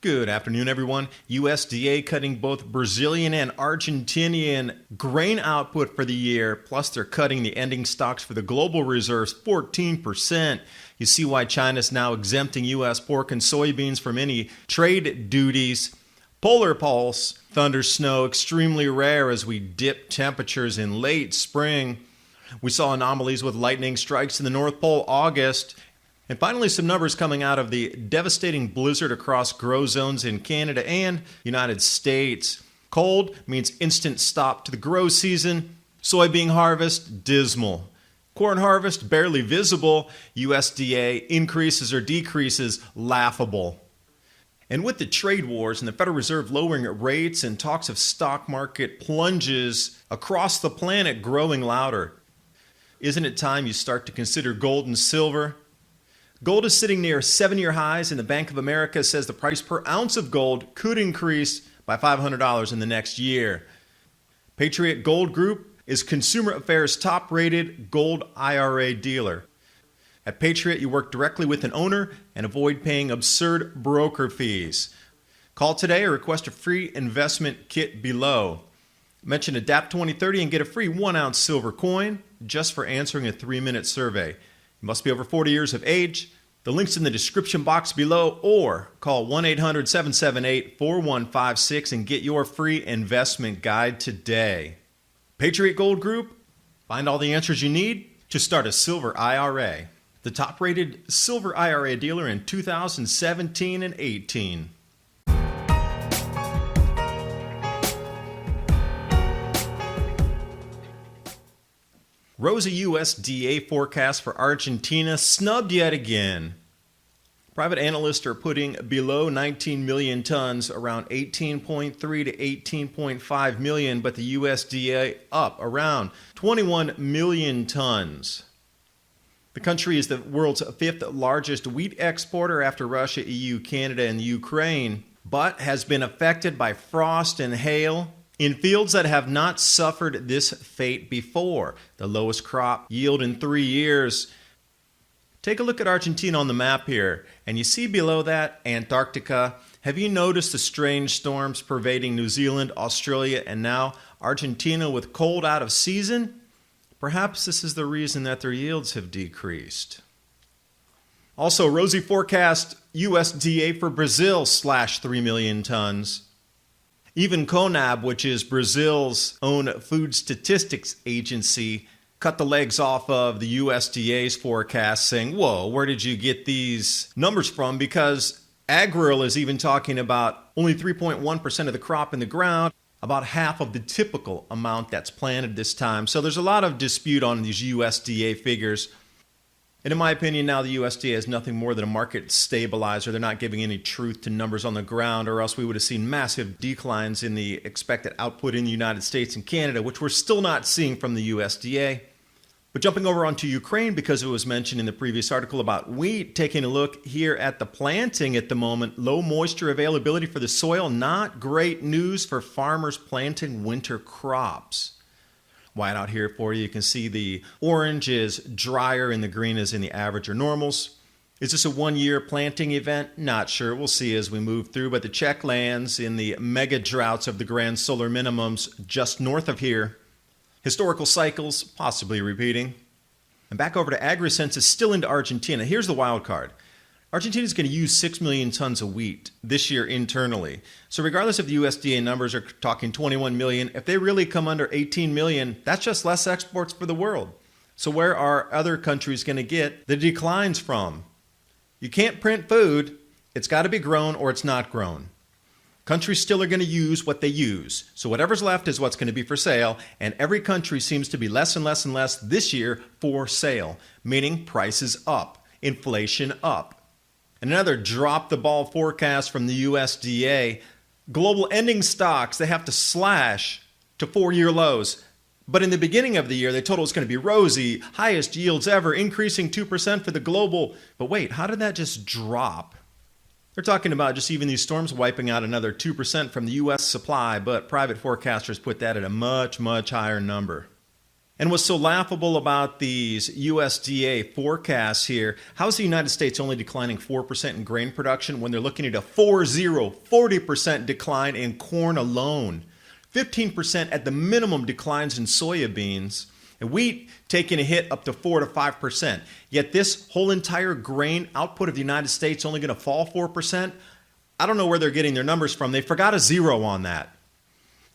Good afternoon, everyone. USDA cutting both Brazilian and Argentinian grain output for the year, plus they're cutting the ending stocks for the global reserves 14%. You see why China's now exempting U.S. pork and soybeans from any trade duties. Polar pulse, thunder, snow, extremely rare as we dip temperatures in late spring. We saw anomalies with lightning strikes in the North Pole August. And finally, some numbers coming out of the devastating blizzard across grow zones in Canada and United States. Cold means instant stop to the grow season. Soybean harvest, dismal. Corn harvest, barely visible. USDA increases or decreases, laughable. And with the trade wars and the Federal Reserve lowering rates and talks of stock market plunges across the planet growing louder, isn't it time you start to consider gold and silver? Gold is sitting near 7-year highs, and the Bank of America says the price per ounce of gold could increase by $500 in the next year. Patriot Gold Group is Consumer Affairs' top-rated gold IRA dealer. At Patriot, you work directly with an owner and avoid paying absurd broker fees. Call today or request a free investment kit below. Mention ADAPT 2030 and get a free 1-ounce silver coin just for answering a 3-minute survey. You must be over 40 years of age. The link's in the description box below, or call 1-800-778-4156 and get your free investment guide today. Patriot Gold Group, find all the answers you need to start a silver IRA. The top-rated silver IRA dealer in 2017 and 18. Rosy USDA forecast for Argentina snubbed yet again. Private analysts are putting below 19 million tons, around 18.3 to 18.5 million, but the USDA up around 21 million tons. The country is the world's 5th largest wheat exporter after Russia, EU, Canada, and Ukraine, but has been affected by frost and hail in fields that have not suffered this fate before. The lowest crop yield in 3 years. Take a look at Argentina on the map here, and you see below that Antarctica. Have you noticed the strange storms pervading New Zealand, Australia, and now Argentina with cold out of season? Perhaps this is the reason that their yields have decreased. Also, rosy forecast USDA for Brazil / 3 million tons. Even CONAB, which is Brazil's own food statistics agency, cut the legs off of the USDA's forecast, saying, whoa, where did you get these numbers from? Because Agrill is even talking about only 3.1% of the crop in the ground, about half of the typical amount that's planted this time. So there's a lot of dispute on these USDA figures. And in my opinion, now the USDA is nothing more than a market stabilizer. They're not giving any truth to numbers on the ground, or else we would have seen massive declines in the expected output in the United States and Canada, which we're still not seeing from the USDA. But jumping over onto Ukraine, because it was mentioned in the previous article about wheat, taking a look here at the planting at the moment, low moisture availability for the soil, not great news for farmers planting winter crops. White out here for you. You can see the orange is drier and the green is in the average or normals. Is this a one-year planting event? Not sure. We'll see as we move through. But the check lands in the mega droughts of the Grand Solar Minimums just north of here. Historical cycles possibly repeating. And back over to AgriSense, still into Argentina. Here's the wild card. Argentina is going to use 6 million tons of wheat this year internally. So regardless if the USDA numbers are talking 21 million, if they really come under 18 million, that's just less exports for the world. So where are other countries going to get the declines from? You can't print food. It's got to be grown or it's not grown. Countries still are going to use what they use. So whatever's left is what's going to be for sale, and every country seems to be less and less and less this year for sale, meaning prices up, inflation up. Another drop-the-ball forecast from the USDA. Global ending stocks, they have to slash to 4-year lows. But in the beginning of the year, they told it was going to be rosy, highest yields ever, increasing 2% for the global. But wait, how did that just drop? They're talking about just even these storms wiping out another 2% from the U.S. supply, but private forecasters put that at a much, much higher number. And what's so laughable about these USDA forecasts here, how is the United States only declining 4% in grain production when they're looking at a 40% decline in corn alone? 15% at the minimum declines in soybeans, and wheat taking a hit up to 4 to 5%. Yet this whole entire grain output of the United States only going to fall 4%? I don't know where they're getting their numbers from. They forgot a zero on that.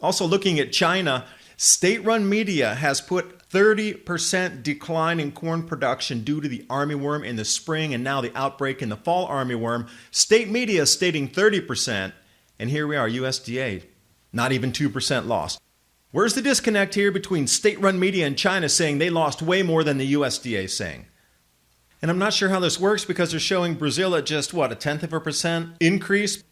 Also looking at China, state-run media has put 30% decline in corn production due to the armyworm in the spring and now the outbreak in the fall armyworm. State media is stating 30%, and here we are, USDA, not even 2% loss. Where's the disconnect here between state-run media and China saying they lost way more than the USDA saying? And I'm not sure how this works because they're showing Brazil at just, what, 0.1% increase?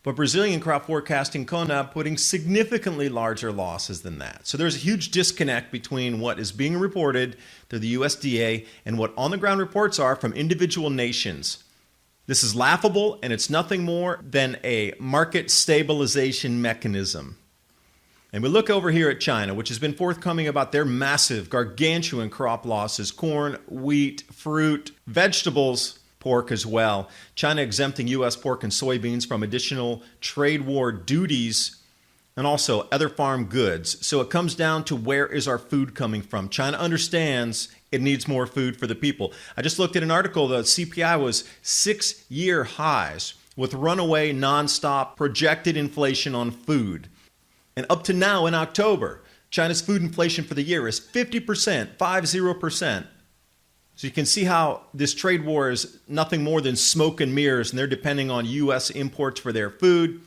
But Brazilian crop forecasting CONAB putting significantly larger losses than that. So there's a huge disconnect between what is being reported through the USDA and what on-the-ground reports are from individual nations. This is laughable, and it's nothing more than a market stabilization mechanism. And we look over here at China, which has been forthcoming about their massive, gargantuan crop losses: corn, wheat, fruit, vegetables, pork as well. China exempting U.S. pork and soybeans from additional trade war duties and also other farm goods. So it comes down to, where is our food coming from? China understands it needs more food for the people. I just looked at an article that CPI was 6-year highs with runaway, nonstop projected inflation on food. And up to now in October, China's food inflation for the year is 50%, 50%. So you can see how this trade war is nothing more than smoke and mirrors, and they're depending on U.S. imports for their food.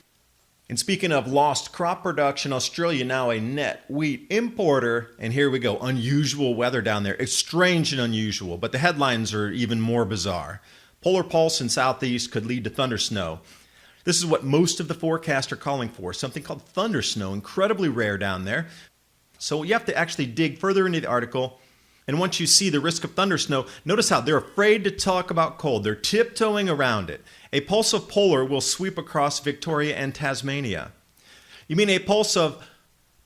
And speaking of lost crop production, Australia now a net wheat importer. And here we go, unusual weather down there. It's strange and unusual, but the headlines are even more bizarre. Polar pulse in southeast could lead to thunder snow. This is what most of the forecasts are calling for, something called thunder snow, incredibly rare down there. So you have to actually dig further into the article. And once you see the risk of thunder snow, notice how they're afraid to talk about cold. They're tiptoeing around it. A pulse of polar will sweep across Victoria and Tasmania. You mean a pulse of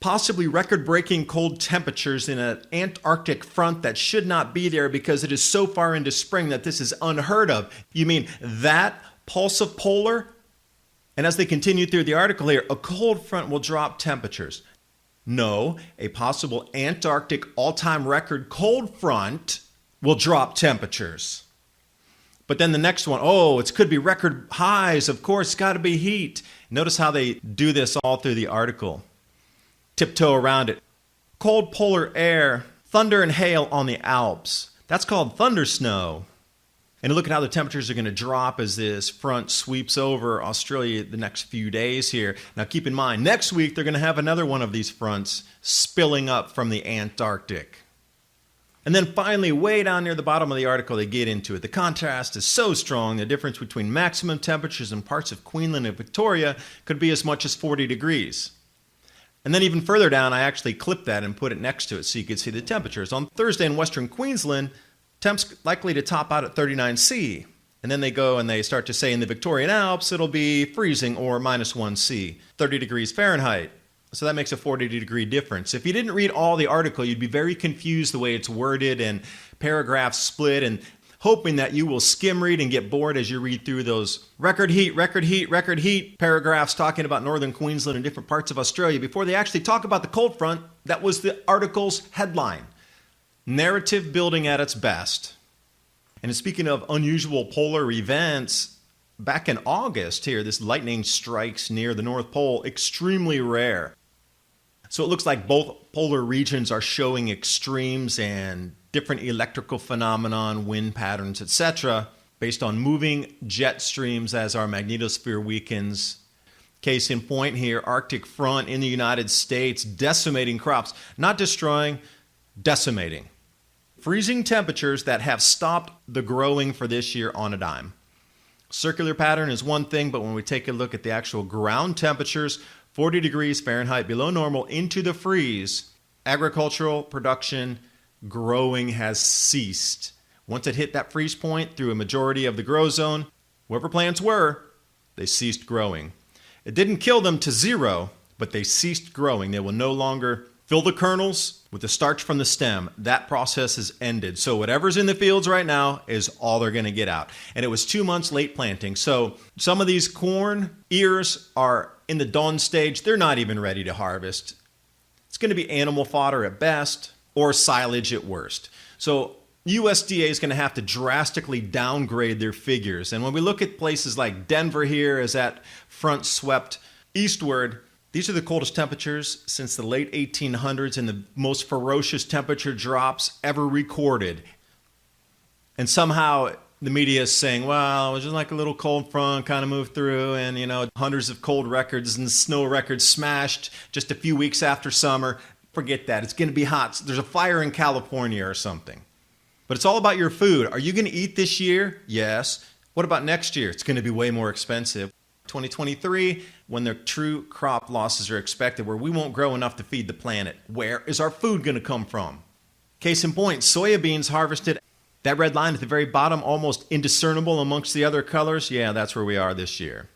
possibly record-breaking cold temperatures in an Antarctic front that should not be there because it is so far into spring that this is unheard of? You mean that pulse of polar? And as they continue through the article here, a cold front will drop temperatures. No, a possible Antarctic all-time record cold front will drop temperatures. But then the next one, it could be record highs. Of course, it's got to be heat. Notice how they do this all through the article. Tiptoe around it. Cold polar air, thunder and hail on the Alps. That's called thunder snow. And look at how the temperatures are going to drop as this front sweeps over Australia the next few days here. Now keep in mind, next week they're going to have another one of these fronts spilling up from the Antarctic. And then finally, way down near the bottom of the article, they get into it. The contrast is so strong, the difference between maximum temperatures in parts of Queensland and Victoria could be as much as 40 degrees. And then even further down, I actually clipped that and put it next to it so you could see the temperatures. On Thursday in western Queensland, temps likely to top out at 39°C. And then they go and they start to say in the Victorian Alps, it'll be freezing or -1°C, 30 degrees Fahrenheit. So that makes a 40-degree difference. If you didn't read all the article, you'd be very confused the way it's worded and paragraphs split, and hoping that you will skim read and get bored as you read through those record heat paragraphs talking about northern Queensland and different parts of Australia before they actually talk about the cold front that was the article's headline. Narrative building at its best. And speaking of unusual polar events, back in August here, this lightning strikes near the North Pole, extremely rare. So it looks like both polar regions are showing extremes and different electrical phenomenon, wind patterns, etc., based on moving jet streams as our magnetosphere weakens. Case in point here, Arctic front in the United States, decimating crops, not destroying, decimating. Freezing temperatures that have stopped the growing for this year on a dime. Circular pattern is one thing, but when we take a look at the actual ground temperatures, 40 degrees Fahrenheit below normal into the freeze, agricultural production growing has ceased. Once it hit that freeze point through a majority of the grow zone, wherever plants were, they ceased growing. It didn't kill them to zero, but they ceased growing. They will no longer fill the kernels with the starch from the stem. That process is ended. So whatever's in the fields right now is all they're going to get out. And it was 2 months late planting. So some of these corn ears are in the dawn stage. They're not even ready to harvest. It's going to be animal fodder at best or silage at worst. So USDA is going to have to drastically downgrade their figures. And when we look at places like Denver here as that front swept eastward, these are the coldest temperatures since the late 1800s and the most ferocious temperature drops ever recorded. And somehow the media is saying, well, it was just like a little cold front kind of moved through and, hundreds of cold records and snow records smashed just a few weeks after summer. Forget that. It's going to be hot. There's a fire in California or something. But it's all about your food. Are you going to eat this year? Yes. What about next year? It's going to be way more expensive. 2023, when the true crop losses are expected, where we won't grow enough to feed the planet, where is our food going to come from? Case in point, soybeans harvested. That red line at the very bottom, almost indiscernible amongst the other colors. Yeah, that's where we are this year.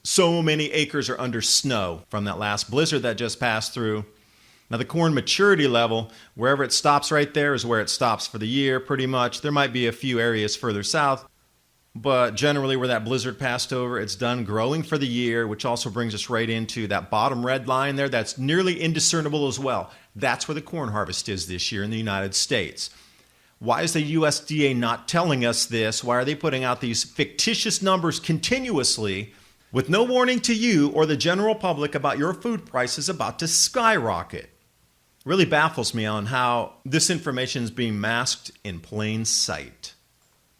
So many acres are under snow from that last blizzard that just passed through. Now the corn maturity level, wherever it stops right there is where it stops for the year pretty much. There might be a few areas further south, but generally where that blizzard passed over, it's done growing for the year, which also brings us right into that bottom red line there. That's nearly indiscernible as well. That's where the corn harvest is this year in the United States. Why is the USDA not telling us this? Why are they putting out these fictitious numbers continuously with no warning to you or the general public about your food prices about to skyrocket? It really baffles me on how this information is being masked in plain sight.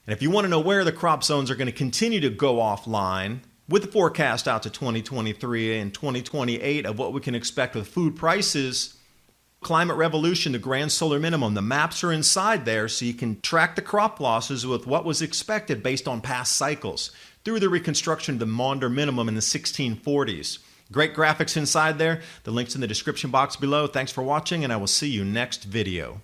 And if you want to know where the crop zones are going to continue to go offline, with the forecast out to 2023 and 2028 of what we can expect with food prices, Climate Revolution, the Grand Solar Minimum, the maps are inside there so you can track the crop losses with what was expected based on past cycles through the reconstruction of the Maunder Minimum in the 1640s. Great graphics inside there. The link's in the description box below. Thanks for watching, and I will see you next video.